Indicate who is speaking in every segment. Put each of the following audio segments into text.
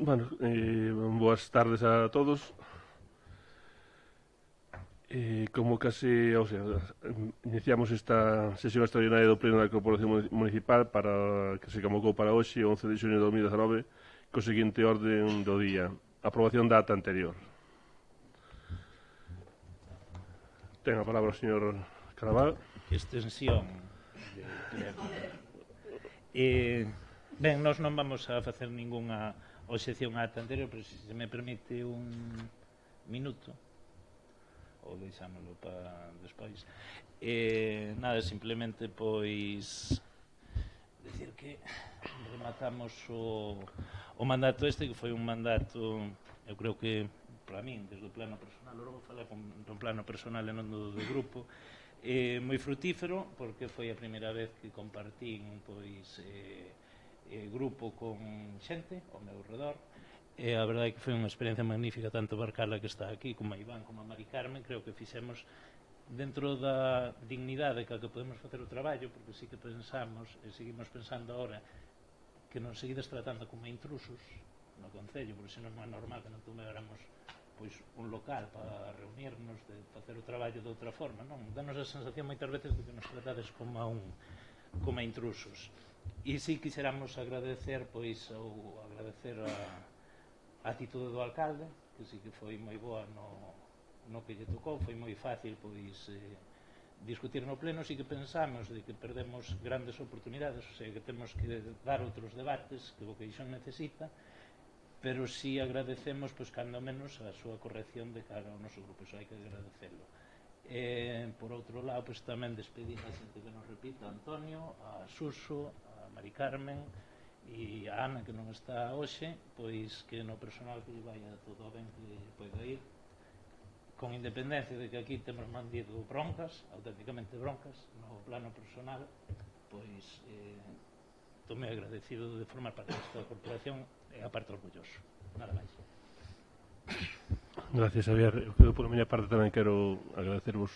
Speaker 1: Bueno, boas tardes a todos. Como case, o sea, iniciamos esta sesión extraordinaria do Pleno da Corporación Municipal para que se convocou para hoxe, 11 de xunio de 2019, co seguinte orden do día: aprobación da ata anterior. Ten a palabra o señor Caraval.
Speaker 2: Extensión de pleno. Ben, nós non vamos a facer ningunha obxección á ata anterior, pero se me permite un minuto ou deixámoslo para despois. Nada, simplemente pois decir que rematamos o mandato este, que foi un mandato, eu creo que para min, desde o plano personal, logo falei do plano personal e non do grupo, moi frutífero, porque foi a primeira vez que compartín pois grupo con xente ao meu redor. A verdade é que foi unha experiencia magnífica, tanto Barcala, que está aquí, como a Iván, como a Mari Carmen. Creo que fixemos dentro da dignidade que podemos facer o traballo, porque sí que pensamos, e seguimos pensando ahora, que nos seguides tratando como intrusos no Concello, porque senón non é normal que non tomáramos pois un local para reunirnos, de facer o traballo de outra forma, non? Danos a sensación moitas veces de que nos tratades como a intrusos. E si quixéramos agradecer, pois, ou agradecer a atitude do alcalde, que si que foi moi boa no que lle tocou, foi moi fácil, pois, discutir no pleno. Si que pensamos de que perdemos grandes oportunidades, o sea, que temos que dar outros debates que o que iso necesita, pero si agradecemos, pois, cando menos, a súa corrección de cara ao noso grupo, iso hai que agradecelo. Por outro lado, pois, tamén despedir a xente que nos repita, a Antonio, a Suso, a Mari Carmen e a Ana, que non está hoxe, pois que no personal que lle vaya todo ben, que poida ir, con independencia de que aquí temos mandido broncas, auténticamente broncas, no plano personal, pois estou moi agradecido de formar parte desta corporación e aparte orgulloso. Nada máis.
Speaker 1: Gracias, Javier. Eu, por a miña parte, tamén quero agradecervos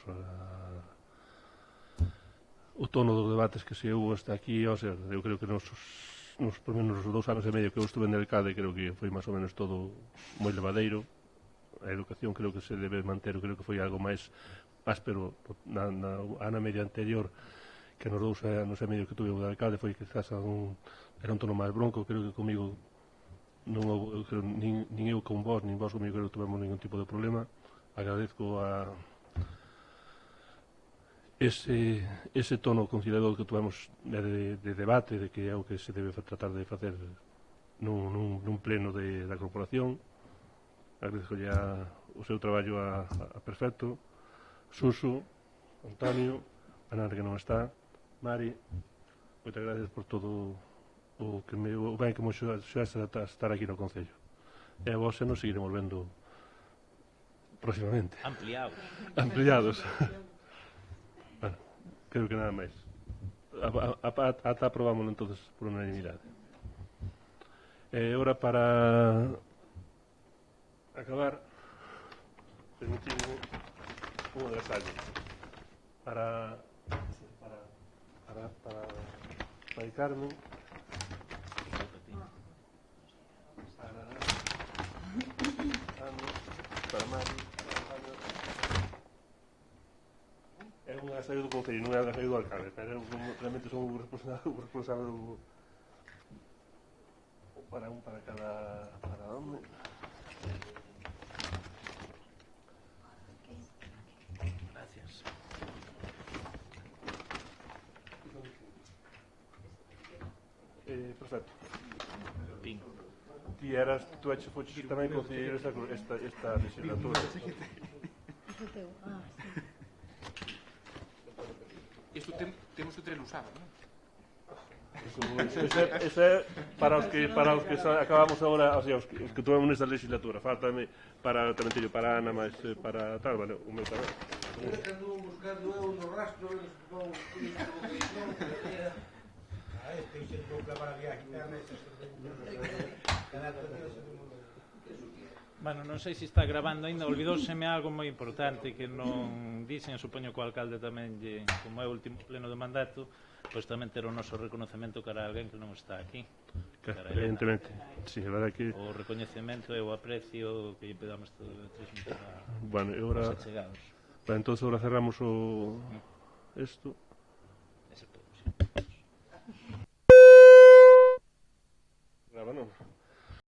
Speaker 1: o tono dos debates que se houve hasta aquí. O sea, eu creo que por menos os 2 anos e medio que eu estuve en alcalde, creo que foi máis ou menos todo moi levadeiro. A educación creo que se debe manter, creo que foi algo máis áspero na ano media anterior, que nos 2 anos e medio que tuve de alcalde foi quizás era un tono máis bronco. Creo que comigo non houve, nin eu con vos, nin vos comigo, creo que tuvemos ningún tipo de problema. Agradezco ese tono conciliador que tuvemos de debate, de que é o que se debe tratar de facer nun pleno da corporación. Agradezco ya o seu traballo a Perfecto, Suso, Antonio, Ana, que non está, Mari, moitas gracias por todo o ben que me xuaste a estar aquí no Concello. E a vos nos seguiremos vendo próximamente. Ampliados. Bueno, creo que nada máis. Ata aprobámoslo entonces por unanimidade. Ahora, para acabar, permitimos un agasallo para Carmen, para Mari, é un agasallo do Concello, non é un agasallo do alcalde, pero realmente son un responsable para cada hombre.
Speaker 2: Gracias.
Speaker 1: Perfecto.
Speaker 2: Pingo.
Speaker 1: Tu foches tamén concelleiro esta legislatura.
Speaker 3: Isto temos que ter usado, non?
Speaker 1: Eso é para os que acabamos agora, o sea, os que tomamos nesta legislatura. Faltame para tamén teño para Ana, máis para tal, vale, o meu tamén.
Speaker 4: Estou buscando eu no rastro, este xento para viaje internet,
Speaker 2: Bueno, non sei se está grabando aínda, olvidóseme algo moi importante que non dixen, supoño que o alcalde tamén, como é o último pleno do mandato, pois tamén ter o noso reconocemento cara a alguén que non está aquí. Cara a Elena.
Speaker 1: Evidentemente, sí, a verdade que...
Speaker 2: O recoñecemento e o aprecio que lle pedamos todo transmitir
Speaker 1: Bueno, e agora...
Speaker 2: aos achegados.
Speaker 1: Entonces agora cerramos o... isto.